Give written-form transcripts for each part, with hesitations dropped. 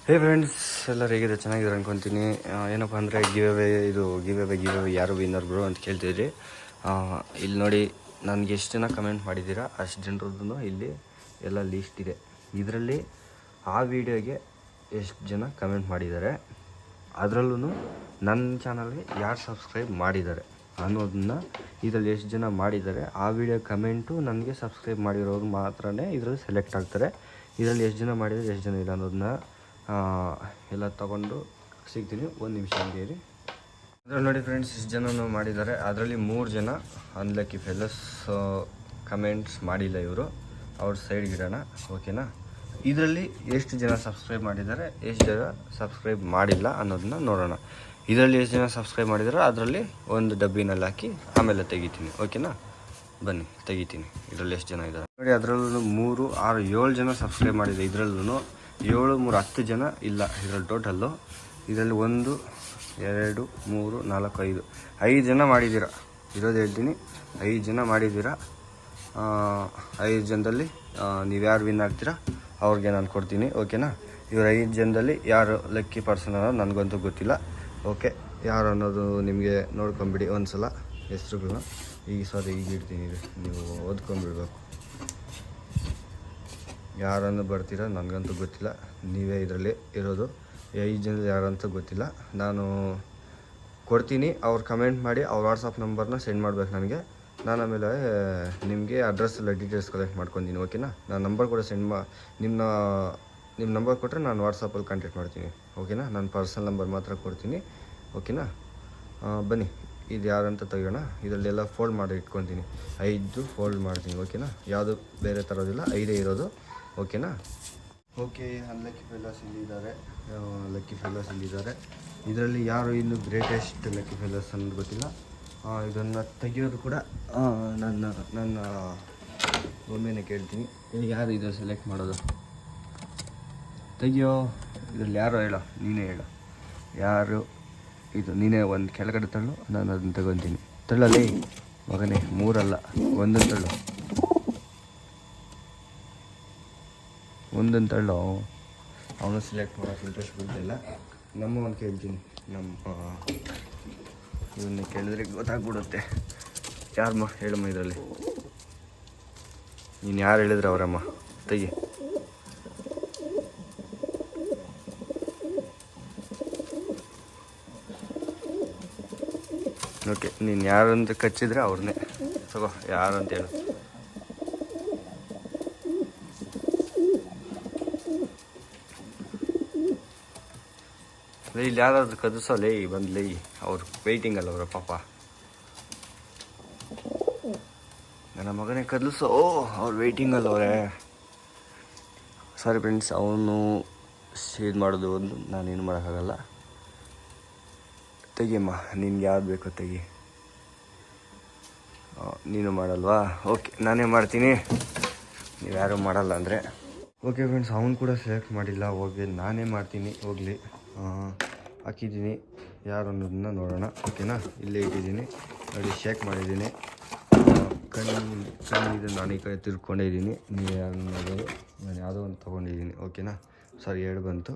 ಹೇ friends, ಎಲ್ಲರೂ ಹೇಗಿದೆ? ಚೆನ್ನಾಗಿದ್ದಾರೆ ಅನ್ಕೊತೀನಿ. ಏನಪ್ಪ ಅಂದರೆ ಗಿವ್ ಅವೇ ಯಾರು ವಿನ್ನರ್ ಬ್ರೋ ಅಂತ ಕೇಳ್ತಿದ್ರಿ. ಇಲ್ಲಿ ನೋಡಿ, ನನಗೆ ಎಷ್ಟು ಜನ ಕಮೆಂಟ್ ಮಾಡಿದ್ದೀರಾ ಅಷ್ಟು ಜನರದ್ದು ಇಲ್ಲಿ ಎಲ್ಲ ಲೀಸ್ಟ್ ಇದೆ. ಇದರಲ್ಲಿ ಆ ವಿಡಿಯೋಗೆ ಎಷ್ಟು ಜನ ಕಮೆಂಟ್ ಮಾಡಿದ್ದಾರೆ, ಅದರಲ್ಲೂ ನನ್ನ ಚಾನಲ್ಗೆ ಯಾರು ಸಬ್ಸ್ಕ್ರೈಬ್ ಮಾಡಿದ್ದಾರೆ ಅನ್ನೋದನ್ನ ಇದರಲ್ಲಿ ಎಷ್ಟು ಜನ ಮಾಡಿದ್ದಾರೆ ಆ ವಿಡಿಯೋ ಕಮೆಂಟು ನನಗೆ ಸಬ್ಸ್ಕ್ರೈಬ್ ಮಾಡಿರೋರು ಮಾತ್ರನೇ ಇದರಲ್ಲಿ ಸೆಲೆಕ್ಟ್ ಆಗ್ತಾರೆ. ಇದರಲ್ಲಿ ಎಷ್ಟು ಜನ ಮಾಡಿದರೆ ಎಷ್ಟು ಜನ ಇಲ್ಲ ಅನ್ನೋದನ್ನ ಎಲ್ಲ ತೊಗೊಂಡು ಸಿಗ್ತೀನಿ. ಒಂದು ನಿಮಿಷ ಹಂಗೆ ಇರಿ. ಅದರಲ್ಲಿ ನೋಡಿ ಫ್ರೆಂಡ್ಸ್, ಇಷ್ಟು ಜನನು ಮಾಡಿದ್ದಾರೆ. ಅದರಲ್ಲಿ 3 ಜನ ಅನ್ಲಕ್ಕಿ ಫೆಲಸ್ ಕಮೆಂಟ್ಸ್ ಮಾಡಿಲ್ಲ. ಇವರು ಅವ್ರ ಸೈಡ್ಗಿಡೋಣ, ಓಕೆನಾ? ಇದರಲ್ಲಿ ಎಷ್ಟು ಜನ ಸಬ್ಸ್ಕ್ರೈಬ್ ಮಾಡಿದ್ದಾರೆ, ಎಷ್ಟು ಜನ ಸಬ್ಸ್ಕ್ರೈಬ್ ಮಾಡಿಲ್ಲ ಅನ್ನೋದನ್ನ ನೋಡೋಣ. ಇದರಲ್ಲಿ ಎಷ್ಟು ಜನ ಸಬ್ಸ್ಕ್ರೈಬ್ ಮಾಡಿದ್ದಾರೆ ಅದರಲ್ಲಿ ಒಂದು ಡಬ್ಬಿನಲ್ಲಿ ಹಾಕಿ ಆಮೇಲೆ ತೆಗಿತೀನಿ, ಓಕೆನಾ? ಬನ್ನಿ ತೆಗಿತೀನಿ. ಇದರಲ್ಲಿ ಎಷ್ಟು ಜನ ಇದ್ದಾರೆ ನೋಡಿ. ಅದರಲ್ಲೂ 3, 6, 7 ಜನ ಸಬ್ಸ್ಕ್ರೈಬ್ ಮಾಡಿದೆ. ಇದರಲ್ಲೂ 7, 3, 10 ಜನ ಇಲ್ಲ ಇದರಲ್ಲಿ ಟೋಟಲ್ಲು. ಇದರಲ್ಲಿ 1, 2, 3, 4, 5 ಜನ ಮಾಡಿದ್ದೀರಾ. ಇರೋದು ಹೇಳ್ತೀನಿ, 5 ಜನ ಮಾಡಿದ್ದೀರಾ. 5 ಜನದಲ್ಲಿ ನೀವು ಯಾರು ವಿನ್ ಆಗ್ತೀರಾ ಅವ್ರಿಗೆ ನಾನು ಕೊಡ್ತೀನಿ, ಓಕೆನಾ? ಇವರು 5 ಜನದಲ್ಲಿ ಯಾರು ಲಕ್ಕಿ ಪರ್ಸನ್ ಅನ್ನೋದು ನನಗಂತೂ ಗೊತ್ತಿಲ್ಲ. ಓಕೆ, ಯಾರು ಅನ್ನೋದು ನಿಮಗೆ ನೋಡ್ಕೊಂಬಿಡಿ ಒಂದು ಸಲ ಹೆಸ್ರುಗಳನ್ನ. ಈಗ ಇಡ್ತೀನಿ, ನೀವು ಓದ್ಕೊಂಬಿಡ್ಬೇಕು. ಯಾರನ್ನು ಬರ್ತೀರಾ ನನಗಂತೂ ಗೊತ್ತಿಲ್ಲ. ನೀವೇ ಇದರಲ್ಲಿ ಇರೋದು. 5 ಜನದಲ್ಲಿ ಯಾರಂತ ಗೊತ್ತಿಲ್ಲ. ನಾನು ಕೊಡ್ತೀನಿ, ಅವ್ರು ಕಮೆಂಟ್ ಮಾಡಿ ಅವ್ರ ವಾಟ್ಸಪ್ ನಂಬರ್ನ ಸೆಂಡ್ ಮಾಡ್ಬೇಕು ನನಗೆ. ನಾನು ಆಮೇಲೆ ನಿಮಗೆ ಅಡ್ರೆಸ್ ಎಲ್ಲ ಡೀಟೇಲ್ಸ್ ಕಲೆಕ್ಟ್ ಮಾಡ್ಕೊತೀನಿ, ಓಕೆನಾ? ನಾನು ನಂಬರ್ ಕೂಡ ನಿಮ್ಮ ನಂಬರ್ ಕೊಟ್ಟರೆ ನಾನು ವಾಟ್ಸಪ್ಪಲ್ಲಿ ಕಾಂಟ್ಯಾಕ್ಟ್ ಮಾಡ್ತೀನಿ, ಓಕೆನಾ? ನಾನು ಪರ್ಸನಲ್ ನಂಬರ್ ಮಾತ್ರ ಕೊಡ್ತೀನಿ, ಓಕೆನಾ? ಬನ್ನಿ, ಇದು ಯಾರಂತ ತೆಗೋಣ. ಇದರಲ್ಲೆಲ್ಲ ಫೋಲ್ಡ್ ಮಾಡಿ ಇಟ್ಕೊತೀನಿ. 5 ಫೋಲ್ಡ್ ಮಾಡ್ತೀನಿ, ಓಕೆನಾ? ಯಾವುದು ಬೇರೆ ಥರದಿಲ್ಲ, 5 ಇರೋದು, ಓಕೆನಾ? ಓಕೆ, ಅನ್ಲಕ್ಕಿ ಫೆಲ್ಲರ್ಸ್ ಇಲ್ಲಿದ್ದಾರೆ. ಇದರಲ್ಲಿ ಯಾರು ಇನ್ನು ಗ್ರೇಟೆಸ್ಟ್ ಲಕ್ಕಿ ಫೆಲ್ಲರ್ಸ್ ಅನ್ನೋದು ಗೊತ್ತಿಲ್ಲ. ಇದನ್ನು ತೆಗಿಯೋದು ಕೂಡ ನನ್ನ ಒಮ್ಮೆನೇ ಕೇಳ್ತೀನಿ. ಯಾರು ಇದು ಸೆಲೆಕ್ಟ್ ಮಾಡೋದು? ತೆಗಿಯೋ. ಇದರಲ್ಲಿ ಯಾರೋ ಹೇಳೋ, ನೀನೇ ಹೇಳೋ ಯಾರು ಇದು. ನೀನೇ ಒಂದು ಕೆಳಗಡೆ ತಳ್ಳು, ನಾನು ಅದನ್ನು ತಗೊತೀನಿ. ತಳ್ಳಲೇ ಮಗನೇ, 3 ಅಲ್ಲ, 1 ತಳ್ಳು. 1 ತಳ್ಳು. ಅವನು ಸೆಲೆಕ್ಟ್ ಮಾಡೋಕ್ಕೆ ಇಂಟ್ರೆಸ್ಟ್ ಬಿಡ್ತಿಲ್ಲ. ನಮ್ಮವನು ಕೇಳ್ತೀನಿ. ಇವನ್ನ ಕೇಳಿದ್ರೆ ಗೊತ್ತಾಗ್ಬಿಡುತ್ತೆ. ಯಾರಮ್ಮ ಹೇಳಮ್ಮ ಇದರಲ್ಲಿ. ನೀನು ಯಾರು ಹೇಳಿದ್ರೆ ಅವರಮ್ಮ. ತೆಗಿ. ಓಕೆ, ನೀನು ಯಾರಂತ ಕಚ್ಚಿದ್ರೆ ಅವ್ರನ್ನೇ ತಗೋ. ಯಾರು ಅಂತ ಹೇಳು. ಇಲ್ಲಿ ಯಾರಾದ್ರೂ ಕದಿಸೋ ಲೇ, ಬಂದು ಅವ್ರು ವೆಯ್ಟಿಂಗ್ ಅಲ್ಲ ಅವರ ಪಾಪ. ನನ್ನ ಮಗನೇ ಕದಲಿಸೋ, ಅವ್ರು ವೆಯ್ಟಿಂಗ್ ಅಲ್ಲ ಅವರೇ. ಸಾರಿ ಫ್ರೆಂಡ್ಸ್, ಅವನು ಇದು ಮಾಡೋದು ಒಂದು, ನಾನೇನು ಮಾಡೋಕ್ಕಾಗಲ್ಲ. ತೆಗಿಯಮ್ಮ, ನಿನ್ಗೆ ಯಾವ್ದು ಬೇಕೋ ತೆಗಿ. ನೀನು ಮಾಡಲ್ವಾ? ಓಕೆ, ನಾನೇ ಮಾಡ್ತೀನಿ, ನೀವು ಯಾರೂ ಮಾಡಲ್ಲ ಅಂದರೆ. ಓಕೆ ಫ್ರೆಂಡ್ಸ್, ಅವನು ಕೂಡ ಸೆಲೆಕ್ಟ್ ಮಾಡಿಲ್ಲ. ಹೋಗಿ ನಾನೇ ಮಾಡ್ತೀನಿ, ಹೋಗಲಿ. ಹಾಕಿದ್ದೀನಿ, ಯಾರು ಅನ್ನೋದನ್ನ ನೋಡೋಣ, ಓಕೆನಾ? ಇಲ್ಲೇ ಇಟ್ಟಿದ್ದೀನಿ ನೋಡಿ, ಶೇಕ್ ಮಾಡಿದ್ದೀನಿ. ಕಣ್ಣಿದು ನಾನು ಈ ಕಡೆ ತಿರ್ಕೊಂಡಿದ್ದೀನಿ. ನೀವು ಯಾರು ನೋಡೋದು? ನಾನು ಯಾವುದೋ ಒಂದು ತೊಗೊಂಡಿದ್ದೀನಿ, ಓಕೆನಾ? ಸಾರಿ, 2 ಬಂತು.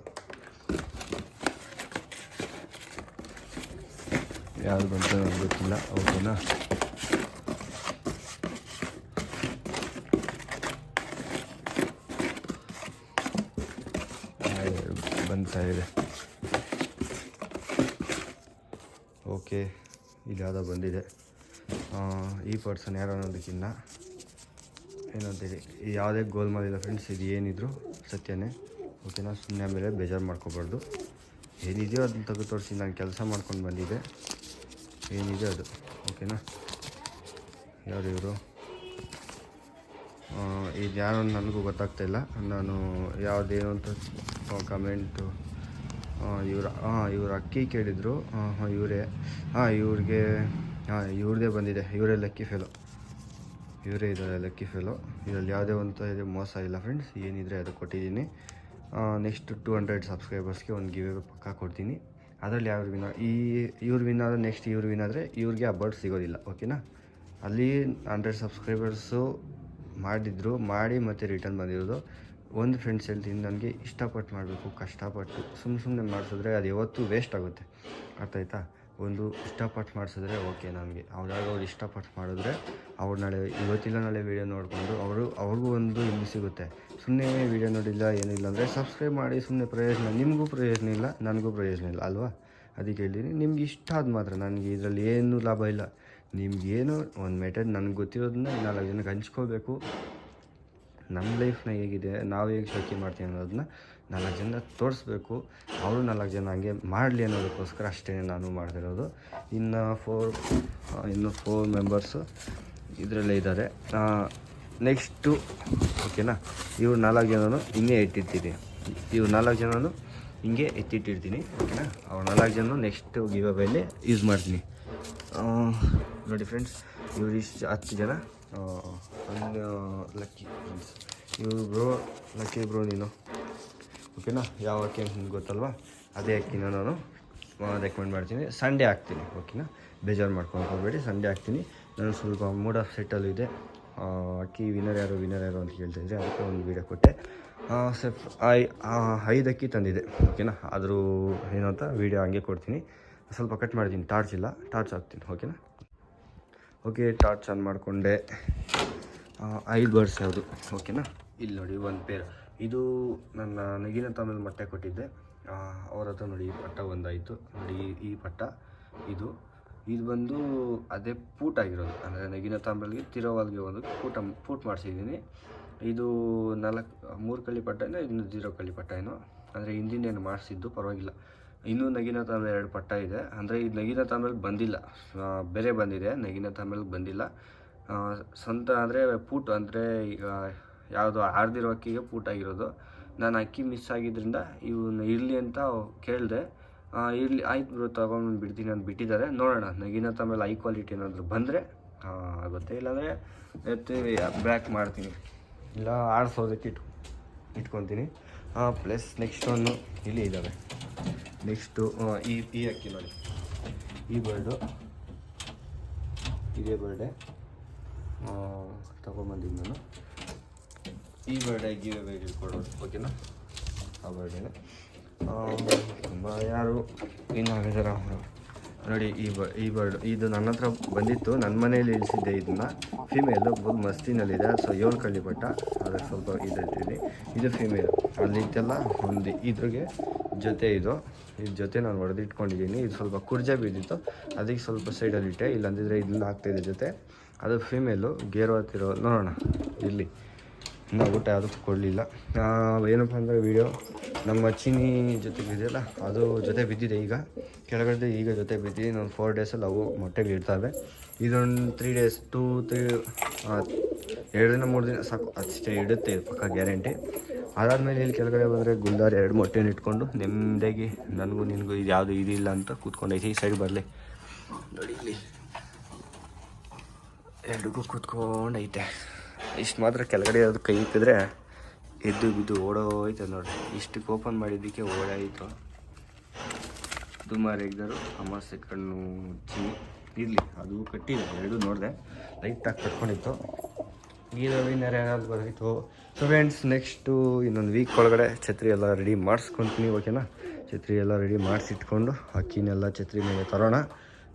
ಯಾವುದು ಬಂತು ನನಗೆ ಗೊತ್ತಿಲ್ಲ, ಓಕೆನಾ? ಬಂತಾ ಇದೆ. ಓಕೆ, ಇಲ್ಲಿ ಯಾವುದೋ ಬಂದಿದೆ. ಈ ಪರ್ಸನ್ ಯಾರು ಅನ್ನೋದಕ್ಕಿಂತ ಏನಂತೇಳಿ ಯಾವುದೇ ಗೋಲ್ಮಾಲ್ ಇಲ್ಲ ಫ್ರೆಂಡ್ಸ್. ಇದು ಏನಿದ್ರು ಸತ್ಯನೇ, ಓಕೆನಾ? ಸುಮ್ಮನೆ ಆಮೇಲೆ ಬೇಜಾರು ಮಾಡ್ಕೋಬಾರ್ದು. ಏನಿದೆಯೋ ಅದನ್ನ ತೆಗೆದು ತೋರಿಸಿ. ನಾನು ಕೆಲಸ ಮಾಡ್ಕೊಂಡು ಬಂದಿದ್ದೆ, ಏನಿದೆ ಅದು, ಓಕೆನಾ? ಯಾರು ಇವರು? ಇದು ಯಾರು ನನಗೂ ಗೊತ್ತಾಗ್ತಾಯಿಲ್ಲ. ನಾನು ಯಾವುದೇನು ಅಂತ ಕಮೆಂಟು. ಇವರು ಅಕ್ಕಿ ಕೇಳಿದರು. ಇವರೇ. ಇವ್ರದ್ದೇ ಬಂದಿದೆ. ಇವರೇ ಲಕ್ಕಿ ಫೆಲೋ. ಇವರೇ ಇದ್ದಾರೆ ಲಕ್ಕಿ ಫೆಲೋ. ಇದರಲ್ಲಿ ಯಾವುದೇ ಒಂದು ಇದೆ ಮೋಸ ಇಲ್ಲ ಫ್ರೆಂಡ್ಸ್. ಏನಿದ್ರೆ ಅದು ಕೊಟ್ಟಿದ್ದೀನಿ. ನೆಕ್ಸ್ಟ್ 200 ಸಬ್ಸ್ಕ್ರೈಬರ್ಸ್ಗೆ ಒಂದು ಗಿವ್ ಅವೇ ಪಕ್ಕ ಕೊಡ್ತೀನಿ. ಅದರಲ್ಲಿ ಯಾರು ವಿನ್, ಇವ್ರು ವಿನ್ ಆದರೆ ನೆಕ್ಸ್ಟ್ ಇವ್ರು ವಿನ್ ಆದರೆ ಇವ್ರಿಗೆ ಆ ಬರ್ಡ್ ಸಿಗೋದಿಲ್ಲ, ಓಕೆನಾ? ಅಲ್ಲಿ 100 ಸಬ್ಸ್ಕ್ರೈಬರ್ಸು ಮಾಡಿ ಮತ್ತು ರಿಟರ್ನ್ ಬಂದಿರೋದು. ಒಂದು ಫ್ರೆಂಡ್ಸ್ ಹೇಳ್ತೀನಿ, ನನಗೆ ಇಷ್ಟಪಟ್ಟು ಮಾಡಬೇಕು, ಕಷ್ಟಪಟ್ಟು ಸುಮ್ಮನೆ ಮಾಡಿಸಿದ್ರೆ ಅದು ಯಾವತ್ತೂ ವೇಸ್ಟ್ ಆಗುತ್ತೆ. ಅರ್ಥ ಆಯ್ತಾ? ಒಂದು ಇಷ್ಟಪಟ್ಟು ಮಾಡಿಸಿದ್ರೆ ಓಕೆ. ನನಗೆ ಅವ್ರು ಇಷ್ಟಪಟ್ಟು ಮಾಡಿದ್ರೆ ಅವ್ರು ನಾಳೆ ಇವತ್ತಿಲ್ಲ ನಾಳೆ ವೀಡಿಯೋ ನೋಡಿಕೊಂಡು ಅವ್ರಿಗೂ ಒಂದು ಇಲ್ಲಿ ಸಿಗುತ್ತೆ. ಸುಮ್ಮನೆ ವೀಡಿಯೋ ನೋಡಿಲ್ಲ ಏನಿಲ್ಲ ಅಂದರೆ ಸಬ್ಸ್ಕ್ರೈಬ್ ಮಾಡಿ ಸುಮ್ಮನೆ ಪ್ರಯೋಜನ, ನಿಮಗೂ ಪ್ರಯೋಜನ ಇಲ್ಲ, ನನಗೂ ಪ್ರಯೋಜನ ಇಲ್ಲ ಅಲ್ವಾ? ಅದಕ್ಕೆ ಹೇಳ್ತೀನಿ, ನಿಮ್ಗೆ ಇಷ್ಟ ಆದ ಮಾತ್ರ. ನನಗೆ ಇದರಲ್ಲಿ ಏನೂ ಲಾಭ ಇಲ್ಲ. ನಿಮಗೇನು ಒಂದು ಮೆಥಡ್ ನನಗೆ ಗೊತ್ತಿರೋದನ್ನ 4 ಜನಕ್ಕೆ ಹಂಚ್ಕೋಬೇಕು. ನಮ್ಮ ಲೈಫ್ನ ಹೇಗಿದೆ, ನಾವು ಹೇಗೆ ಶೋಕಿ ಮಾಡ್ತೀವಿ ಅನ್ನೋದನ್ನ 4 ಜನ ತೋರಿಸ್ಬೇಕು. ಅವರು 4 ಜನ ಹಂಗೆ ಮಾಡಲಿ ಅನ್ನೋದಕ್ಕೋಸ್ಕರ ಅಷ್ಟೇ ನಾನು ಮಾಡ್ತಿರೋದು. ಇನ್ನು 4 ಮೆಂಬರ್ಸು ಇದರಲ್ಲೇ ಇದ್ದಾರೆ. ನೆಕ್ಸ್ಟು ಓಕೆನಾ, ಇವ್ರು 4 ಜನನು ಹಿಂಗೆ ಇಟ್ಟಿರ್ತೀನಿ. ಇವ್ರು 4 ಜನನು ಹಿಂಗೆ ಎತ್ತಿಟ್ಟಿರ್ತೀನಿ ಓಕೆನಾ. ಅವ್ರು 4 ಜನ ನೆಕ್ಸ್ಟ್ ಗಿವ್ ಅವೇಲಿ ಯೂಸ್ ಮಾಡ್ತೀನಿ. ನೋಡಿ ಫ್ರೆಂಡ್ಸ್, ಇವ್ರು ಇಷ್ಟು 10 ಜನ ಲಕ್ಕಿ ಫ್ರೆಂಡ್ಸ್. ಇವರು ಲಕ್ಕಿ ಬ್ರೋ ನೀನು ಓಕೆನಾ. ಯಾವ ಅಕ್ಕಿ ಅಂತ ಗೊತ್ತಲ್ವಾ, ಅದೇ ಅಕ್ಕಿನ ನಾನು ರೆಕಮೆಂಡ್ ಮಾಡ್ತೀನಿ. ಸಂಡೇ ಹಾಕ್ತೀನಿ ಓಕೆನಾ, ಬೇಜಾರು ಮಾಡ್ಕೊಂಡು ಹೋಗಬೇಡಿ. ಸಂಡೇ ಹಾಕ್ತೀನಿ. ನಾನು ಸ್ವಲ್ಪ ಮೂಡ್ ಆಫ್ ಸೆಟ್ಟಲ್ಲೂ ಇದೆ. ಅಕ್ಕಿ ವಿನ್ನರ್ ಯಾರು ಅಂತ ಕೇಳ್ತಾಯಿದ್ರೆ ಅದಕ್ಕೆ ಒಂದು ವೀಡಿಯೋ ಕೊಟ್ಟೆ. 5 ಅಕ್ಕಿ ತಂದಿದೆ ಓಕೆನಾ. ಆದರೂ ಏನು ಅಂತ ವೀಡಿಯೋ ಹಂಗೆ ಕೊಡ್ತೀನಿ. ಸ್ವಲ್ಪ ಕಟ್ ಮಾಡ್ತೀನಿ, ಟಾರ್ಚ್ ಇಲ್ಲ, ಟಾರ್ಚ್ ಹಾಕ್ತೀನಿ ಓಕೆನಾ. ಓಕೆ, ಟಾರ್ಚ್ ಆನ್ ಮಾಡಿಕೊಂಡೆ. 5 ಬರ್ಡ್ಸ್ ಯಾವುದು ಓಕೆನಾ. ಇಲ್ಲಿ ನೋಡಿ ಒಂದು ಪೇರ್, ಇದು ನನ್ನ ನಗಿನ ತಮಿಳು ಮೊಟ್ಟೆ ಕೊಟ್ಟಿದ್ದೆ ಅವ್ರ ಹತ್ರ. ನೋಡಿ ಈ ಪಟ್ಟ ಒಂದಾಯಿತು ನೋಡಿ. ಈ ಪಟ್ಟ ಇದು ಬಂದು ಅದೇ ಪೂಟ್ ಆಗಿರೋದು, ಅಂದರೆ ನಗಿನ ತಾಂಬಲ್ಗೆ ತಿರೋವಾಲ್ಗೆ ಒಂದು ಪೂಟ್ ಮಾಡಿಸಿದ್ದೀನಿ. ಇದು 3 ಕಳ್ಳಿ ಪಟ್ಟ ಏನೋ, ಇನ್ನು 0 ಕಳ್ಳಿ ಪಟ್ಟ ಏನೋ, ಅಂದರೆ ಹಿಂದಿನೇನು ಮಾಡಿಸಿದ್ದು ಪರವಾಗಿಲ್ಲ. ಇನ್ನೂ ನಗಿನ ತಾಂಬೆ 2 ಪಟ್ಟ ಇದೆ. ಅಂದರೆ ಇದು ನಗಿನ ತಾಂಬೆಲ್ಗೆ ಬಂದಿಲ್ಲ, ಬೇರೆ ಬಂದಿದೆ, ನಗಿನ ತಾಂಬೆಲ್ಗೆ ಬಂದಿಲ್ಲ. ಸ್ವಂತ ಅಂದರೆ ಪೂಟ್, ಅಂದರೆ ಈಗ ಯಾವುದು ಆರ್ದಿರೋ ಅಕ್ಕಿಗೆ ಪೂಟ್ ಆಗಿರೋದು. ನಾನು ಅಕ್ಕಿ ಮಿಸ್ ಆಗಿದ್ದರಿಂದ ಇವನ್ನ ಇರಲಿ ಅಂತ ಕೇಳಿದೆ. ಇರಲಿ ಆಯ್ತು ಬ್ರೋ ತೊಗೊಂಡು ಬಿಡ್ತೀನಿ ಅಂತ ಬಿಟ್ಟಿದ್ದಾರೆ. ನೋಡೋಣ, ನಗಿನ ತಾಂಬೆಲ್ ಹೈ ಕ್ವಾಲಿಟಿ ಏನಾದರೂ ಬಂದರೆ ಆಗುತ್ತೆ, ಇಲ್ಲಾಂದರೆ ಎತ್ತಿ ಬ್ಲ್ಯಾಕ್ ಮಾಡ್ತೀನಿ, ಇಲ್ಲ ಆಡಿಸೋದಕ್ಕೆ ಇಟ್ಕೊತೀನಿ. ಪ್ಲಸ್ ನೆಕ್ಸ್ಟ್ ಒಂದು ಇಲ್ಲಿ ಇದ್ದಾವೆ. ನೆಕ್ಸ್ಟು ಈ ಅಕ್ಕಿ ನೋಡಿ, ಈ ಬರ್ಡು ಇದೇ ಬರ್ಡೆ ತೊಗೊಂಬಂದಿದ್ದು ನಾನು. ಈ ಬರ್ಡೇ ಗಿವ್ ಅವೇ ಕೊಡೋದು ಓಕೆನಾ. ಆ ಬರ್ಡೇನೆ ತುಂಬ ಯಾರು ಇನ್ನಾಗಿದ್ದಾರೆ ನೋಡಿ. ಈ ಬರ್ಡ್ ಇದು ನನ್ನ ಹತ್ರ ಬಂದಿತ್ತು, ನನ್ನ ಮನೇಲಿ ಇಳಿಸಿದ್ದೆ. ಇದನ್ನು ಫೀಮೇಲು ಫುಲ್ ಮಸ್ತಿನಲ್ಲಿದೆ. ಸೊ 7 ಕಳ್ಳಿ ಪಟ್ಟ, ಅದಕ್ಕೆ ಸ್ವಲ್ಪ ಇದಿರ್ತೀನಿ. ಇದು ಫೀಮೇಲ್, ಅಲ್ಲಿದ್ದೆಲ್ಲ ಒಂದು ಇದ್ರಿಗೆ ಜೊತೆ ಇದ್ರ ಜೊತೆ ನಾನು ಹೊಡೆದಿಟ್ಕೊಂಡಿದ್ದೀನಿ. ಇದು ಸ್ವಲ್ಪ ಕುರ್ಜೆ ಬಿದ್ದಿತ್ತು, ಅದಕ್ಕೆ ಸ್ವಲ್ಪ ಸೈಡಲ್ಲಿಟ್ಟೆ, ಇಲ್ಲಾಂದಿದ್ರೆ ಇದನ್ನ ಆಗ್ತಾಯಿದೆ ಜೊತೆ. ಅದು ಫೀಮೇಲು ಗೇರು ಹತ್ತಿರೋ ನೋಡೋಣ. ಇಲ್ಲಿ ಇನ್ನೂ ಊಟ ಯಾವುದಕ್ಕೂ ಕೊಡಲಿಲ್ಲ. ಏನಪ್ಪ ಅಂದರೆ ವೀಡಿಯೋ ನಮ್ಮ ಚೀನಿ ಜೊತೆ ಬಿದ್ದಿಲ್ಲ, ಅದು ಜೊತೆ ಬಿದ್ದಿದೆ. ಈಗ ಕೆಳಗಡೆ ಈಗ ಜೊತೆ ಬಿದ್ದಿದೆ. ಇನ್ನೊಂದು 4 ಡೇಸಲ್ಲಿ ಅವು ಮೊಟ್ಟೆಗೆ ಇಡ್ತವೆ. ಇದೊಂದು 3 ಡೇಸ್ 2 2 ದಿನ 3 ದಿನ ಸಾಕು, ಅಷ್ಟೇ ಇಡುತ್ತೆ ಇದು ಪಕ್ಕ ಗ್ಯಾರಂಟಿ. ಅದಾದಮೇಲೆ ಇಲ್ಲಿ ಕೆಳಗಡೆ ಬಂದರೆ ಗುಲ್ದಾರ್ 2 ಮೊಟ್ಟೆನ ಇಟ್ಕೊಂಡು ನೆಮ್ಮದಿಯಾಗಿ ನನಗೂ ನಿನಗೂ ಇದು ಯಾವುದು ಇದಿಲ್ಲ ಅಂತ ಕೂತ್ಕೊಂಡೈತಿ. ಈ ಸೈಡ್ ಬರಲಿ ನೋಡಿ, ಇಲ್ಲಿ 2ಗೂ ಕೂತ್ಕೊಂಡೈತೆ. ಇಷ್ಟು ಮಾತ್ರ ಕೆಳಗಡೆ ಅದು ಕೈ ಇಕ್ಕಿದ್ರೆ ಎದ್ದು ಬಿದ್ದು ಓಡೋಯ್ತು ನೋಡಿ. ಇಷ್ಟಕ್ಕೆ ಓಪನ್ ಮಾಡಿದ್ದಕ್ಕೆ ಓಡಾಯಿತು. ತುಂಬ ರೇಗ್ದರು ಅಮಾಸೆ ಕಣ್ಣು ಚಿನ್ನಿ ಇರಲಿ, ಅದು ಕಟ್ಟಿದೆ 2 ನೋಡಿದೆ, ಲೈಟಾಗಿ ಕಟ್ಕೊಂಡಿತ್ತು. ಈಗ ವಿನ್ನರ್ ಯಾರಾದ್ರು ಬರೋಯಿತು. ಸೊ ಫ್ರೆಂಡ್ಸ್, ನೆಕ್ಸ್ಟು ಇನ್ನೊಂದು ವೀಕ್ ಒಳಗಡೆ ಛತ್ರಿ ಎಲ್ಲ ರೆಡಿ ಮಾಡಿಸ್ಕೊತೀನಿ ಓಕೆನಾ. ಛತ್ರಿ ಎಲ್ಲ ರೆಡಿ ಮಾಡಿಸಿಟ್ಕೊಂಡು ಅಕ್ಕಿನೆಲ್ಲ ಛತ್ರಿ ಮೇಲೆ ತರೋಣ.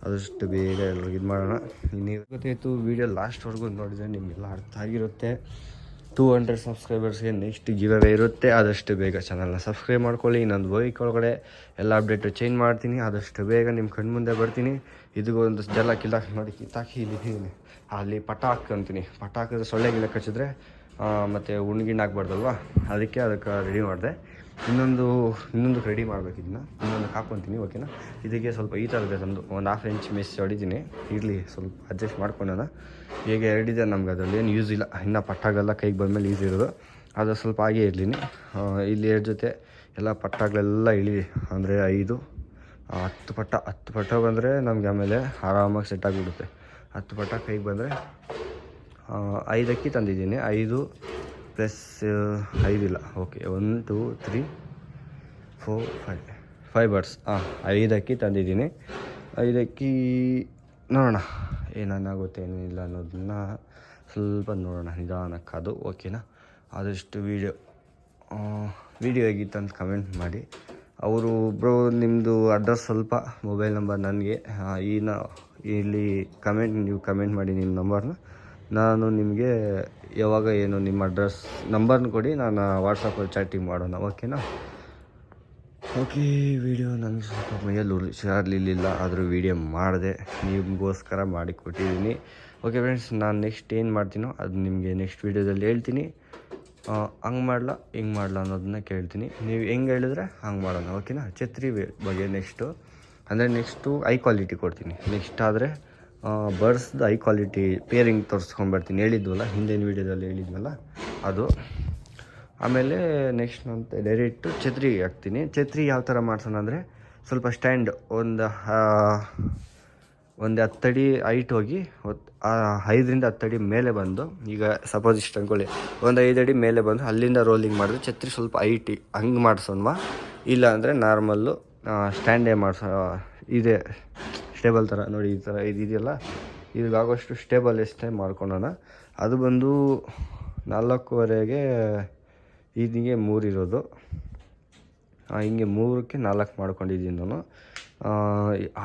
ಆದಷ್ಟು ಬೇಗ ಎಲ್ರಿಗೂ ಇದು ಮಾಡೋಣ. ನೀವು ಗೊತ್ತಾಯಿತು, ವೀಡಿಯೋ ಲಾಸ್ಟ್ವರೆಗೂ ನೋಡಿದರೆ ನಿಮಗೆಲ್ಲ ಅರ್ಥ ಆಗಿರುತ್ತೆ. 200 ಸಬ್ಸ್ಕ್ರೈಬರ್ಸ್ಗೆ ನೆಕ್ಸ್ಟ್ ಗಿವ್ ಅವೇ ಇರುತ್ತೆ. ಆದಷ್ಟು ಬೇಗ ಚಾನಲ್ನ ಸಬ್ಸ್ಕ್ರೈಬ್ ಮಾಡ್ಕೊಳ್ಳಿ. ಇನ್ನೊಂದು ವೀಕ್ ಒಳಗಡೆ ಎಲ್ಲ ಅಪ್ಡೇಟು ಚೇಂಜ್ ಮಾಡ್ತೀನಿ. ಆದಷ್ಟು ಬೇಗ ನಿಮ್ಮ ಕಣ್ಮುಂದೆ ಬರ್ತೀನಿ. ಇದಕ್ಕೊಂದು ಜಲ ಕಿಲ್ಲಾಕಿ ಮಾಡಿ ಕಿತ್ತಾಕಿ ಇಲ್ಲಿ ಅಲ್ಲಿ ಪಟ ಹಾಕ್ಕೊಂತೀನಿ. ಪಟ ಹಾಕಿದ್ರೆ ಸೊಳ್ಳೆ ಗಿಲ್ಲ ಕಚ್ಚಿದ್ರೆ ಮತ್ತು ಉಣ್ಗಿಣ್ಣು ಹಾಕ್ಬಾರ್ದಲ್ವ, ಅದಕ್ಕೆ ರೆಡಿ ಮಾಡಿದೆ. ಇನ್ನೊಂದು ರೆಡಿ ಮಾಡಬೇಕು. ಇನ್ನೊಂದು ಹಾಕ್ಕೊತೀನಿ ಓಕೆನಾ. ಇದಕ್ಕೆ ಸ್ವಲ್ಪ ಈ ಥರದ್ದು ತಂದು ಒಂದು 1/2 ಇಂಚ್ ಮೆಸ್ ಹೊಡಿತೀನಿ. ಇರಲಿ, ಸ್ವಲ್ಪ ಅಡ್ಜಸ್ಟ್ ಮಾಡ್ಕೊಳ್ಳೋಣ. ಹೇಗೆ ಎರಡಿದೆ ನಮ್ಗೆ, ಅದರಲ್ಲಿ ಏನು ಯೂಸ್ ಇಲ್ಲ. ಇನ್ನು ಪಟ್ಟಾಗೆಲ್ಲ ಕೈಗೆ ಬಂದಮೇಲೆ ಈಸಿ ಇರೋದು, ಅದು ಸ್ವಲ್ಪ ಹಾಗೇ ಇರಲಿನಿ. ಇಲ್ಲಿ 2 ಜೊತೆ ಎಲ್ಲ ಪಟ್ಟಾಗಳೆಲ್ಲ ಇಳಿ, ಅಂದರೆ 5 10 ಪಟ್ಟ ಬಂದರೆ ನಮಗೆ ಆಮೇಲೆ ಆರಾಮಾಗಿ ಸೆಟ್ ಆಗಿಬಿಡುತ್ತೆ. 10 ಪಟ್ಟ ಕೈಗೆ ಬಂದರೆ 5 ಅಕ್ಕಿ ತಂದಿದ್ದೀನಿ. 5 ಪ್ಲಸ್ 5 ಇಲ್ಲ, ಓಕೆ 1 2 3 4 5 ಬರ್ಡ್ಸ್. 5 ಅಕ್ಕಿ ತಂದಿದ್ದೀನಿ. 5 ಅಕ್ಕಿ ನೋಡೋಣ ಏನಾಗುತ್ತೆ ಏನಿಲ್ಲ ಅನ್ನೋದನ್ನ ಸ್ವಲ್ಪ ನೋಡೋಣ ನಿಧಾನಕ್ಕೆ, ಅದು ಓಕೆನಾ. ಆದಷ್ಟು ವೀಡಿಯೋ ವಿಡಿಯೋ ಹೇಗಿತ್ತು ಅಂತ ಕಮೆಂಟ್ ಮಾಡಿ. ಅವರು ಬ್ರೋ ನಿಮ್ಮದು ಅಡ್ರೆಸ್ ಸ್ವಲ್ಪ ಮೊಬೈಲ್ ನಂಬರ್ ನನಗೆ ಇಲ್ಲಿ ನೀವು ಕಮೆಂಟ್ ಮಾಡಿ ನಿಮ್ಮ ನಂಬರ್ನ. ನಾನು ನಿಮಗೆ ಯಾವಾಗ ಏನು ನಿಮ್ಮ ಅಡ್ರೆಸ್ ನಂಬರ್ನ ಕೊಡಿ, ನಾನು ವಾಟ್ಸಪ್ಪಲ್ಲಿ ಚಾಟಿಂಗ್ ಮಾಡೋಣ, ಓಕೆನಾ? ಓಕೆ, ವಿಡಿಯೋ ನನಗೆ ಸ್ವಲ್ಪ ಮೈಯಲ್ಲಿ ಹುಷಾರಿರಲಿಲ್ಲ, ಆದರೂ ವಿಡಿಯೋ ಮಾಡಿದೆ, ನಿಮಗೋಸ್ಕರ ಮಾಡಿ ಕೊಟ್ಟಿದ್ದೀನಿ. ಓಕೆ ಫ್ರೆಂಡ್ಸ್, ನಾನು ನೆಕ್ಸ್ಟ್ ಏನು ಮಾಡ್ತೀನೋ ಅದು ನಿಮಗೆ ನೆಕ್ಸ್ಟ್ ವೀಡಿಯೋದಲ್ಲಿ ಹೇಳ್ತೀನಿ. ಹಂಗೆ ಮಾಡಲ ಹಿಂಗೆ ಮಾಡಲ ಅನ್ನೋದನ್ನ ಕೇಳ್ತೀನಿ. ನೀವು ಹೆಂಗೆ ಹೇಳಿದ್ರೆ ಹಂಗೆ ಮಾಡೋಣ, ಓಕೆನಾ? ಛತ್ರಿ ಬಗ್ಗೆ ನೆಕ್ಸ್ಟು ಐ ಕ್ವಾಲಿಟಿ ಕೊಡ್ತೀನಿ. ನೆಕ್ಸ್ಟ್ ಆದರೆ ಬರ್ಡ್ಸ್ದು ಐ ಕ್ವಾಲಿಟಿ ಪೇರಿಂಗ್ ತೋರಿಸ್ಕೊಂಡ್ಬರ್ತೀನಿ. ಹಿಂದಿನ ವೀಡಿಯೋದಲ್ಲಿ ಹೇಳಿದ್ವಲ್ಲ ಅದು. ಆಮೇಲೆ ನೆಕ್ಸ್ಟ್ ನಾನು ಡೈರೆಕ್ಟು ಛತ್ರಿ ಹಾಕ್ತೀನಿ. ಛತ್ರಿ ಯಾವ ಥರ ಮಾಡ್ಸೋಣ ಅಂದರೆ, ಸ್ವಲ್ಪ ಸ್ಟ್ಯಾಂಡ್ ಒಂದು 10 ಅಡಿ ಹೈಟ್ ಹೋಗಿ 5ರಿಂದ 10 ಅಡಿ ಮೇಲೆ ಬಂದು, ಈಗ ಸಪೋಸ್ ಇಷ್ಟು ಅಂದ್ಕೊಳ್ಳಿ, ಒಂದು 5 ಅಡಿ ಮೇಲೆ ಬಂದು ಅಲ್ಲಿಂದ ರೋಲಿಂಗ್ ಮಾಡಿದ್ರೆ ಛತ್ರಿ ಸ್ವಲ್ಪ ಹೈಟ್ ಹಂಗೆ ಮಾಡ್ಸೋಣ. ಇಲ್ಲ ಅಂದರೆ ನಾರ್ಮಲ್ಲು ಸ್ಟ್ಯಾಂಡೇ ಇದೆ ಸ್ಟೇಬಲ್ ಥರ ನೋಡಿ, ಈ ಥರ ಇದೆಯಲ್ಲ, ಇದಾಗೋಷ್ಟು ಸ್ಟೇಬಲ್ ಎಷ್ಟೇ ಮಾಡ್ಕೊಳ್ಳೋಣ. ಅದು ಬಂದು 4.5ಗೆ ಇದಕ್ಕೆ 3 ಇರೋದು, ಹಿಂಗೆ 3ಕ್ಕೆ 4 ಮಾಡ್ಕೊಂಡಿದ್ದೀನಿ ನಾನು.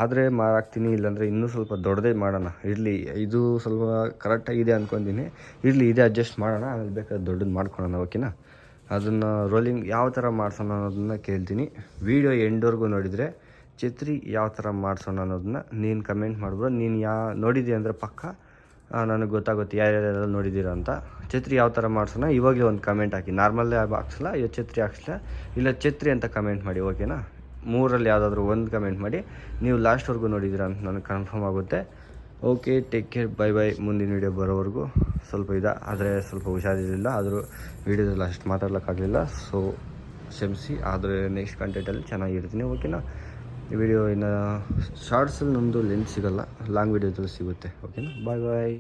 ಆದರೆ ಹಾಕ್ತೀನಿ, ಇಲ್ಲಾಂದರೆ ಇನ್ನೂ ಸ್ವಲ್ಪ ದೊಡ್ಡದೇ ಮಾಡೋಣ. ಇದು ಸ್ವಲ್ಪ ಕರೆಕ್ಟಾಗಿದೆ ಅಂದ್ಕೊತೀನಿ. ಇದೇ ಅಡ್ಜಸ್ಟ್ ಮಾಡೋಣ, ಆಮೇಲೆ ಬೇಕಾದ್ರೆ ದೊಡ್ಡದು ಮಾಡ್ಕೊಳ್ಳೋಣ, ಓಕೆನಾ? ಅದನ್ನು ರೋಲಿಂಗ್ ಯಾವ ಥರ ಮಾಡ್ಸೋಣ ಅನ್ನೋದನ್ನ ಕೇಳ್ತೀನಿ. ವೀಡಿಯೋ ಎಂಡ್ವರೆಗೂ ನೋಡಿದರೆ ಛತ್ರಿ ಯಾವ ಥರ ಮಾಡ್ಸೋಣ ಅನ್ನೋದನ್ನ ನೀನು ಕಮೆಂಟ್ ಮಾಡ್ಬೋದು. ನೀನು ನೋಡಿದ್ದೀಯ ಅಂದರೆ ಪಕ್ಕ ನನಗೆ ಗೊತ್ತಾಗುತ್ತೆ ಯಾರ್ಯಾರೆಲ್ಲ ನೋಡಿದ್ದೀರಾ ಅಂತ. ಛತ್ರಿ ಯಾವ ಥರ ಮಾಡ್ಸೋಣ ಇವಾಗಲೇ ಒಂದು ಕಮೆಂಟ್ ಹಾಕಿ. ನಾರ್ಮಲ್ಲೇ ಹಾಕ್ಸಲ್ಲ, ಛತ್ರಿ ಹಾಕ್ಸಲ್ಲ, ಇಲ್ಲ ಛತ್ರಿ ಅಂತ ಕಮೆಂಟ್ ಮಾಡಿ, ಓಕೆನಾ? 3ರಲ್ಲಿ ಯಾವುದಾದ್ರೂ ಒಂದು ಕಮೆಂಟ್ ಮಾಡಿ. ನೀವು ಲಾಸ್ಟ್ವರೆಗೂ ನೋಡಿದ್ದೀರಾ ಅಂತ ನನಗೆ ಕನ್ಫರ್ಮ್ ಆಗುತ್ತೆ. Okay, take care, by. ಮುಂದಿನ ವೀಡಿಯೋ ಬರೋವರೆಗೂ ಆದರೆ ಸ್ವಲ್ಪ ಹುಷಾರಿರಲಿಲ್ಲ, ಆದರೂ ವೀಡಿಯೋದಲ್ಲಿ ಅಷ್ಟು ಮಾತಾಡ್ಲಿಕ್ಕಾಗಲಿಲ್ಲ, ಸೊ ಕ್ಷಮಿಸಿ. ಆದರೆ ನೆಕ್ಸ್ಟ್ ಕಂಟೆಂಟಲ್ಲಿ ಚೆನ್ನಾಗಿರ್ತೀನಿ, ಓಕೆನಾ? ಈ ವಿಡಿಯೋ ಇನ್ನು ಶಾರ್ಟ್ಸಲ್ಲಿ ನಮ್ಮದು ಲೆಂತ್ ಸಿಗೋಲ್ಲ, ಲಾಂಗ್ ವೀಡಿಯೋದಲ್ಲಿ ಸಿಗುತ್ತೆ, ಓಕೆನಾ? ಬಾಯ್.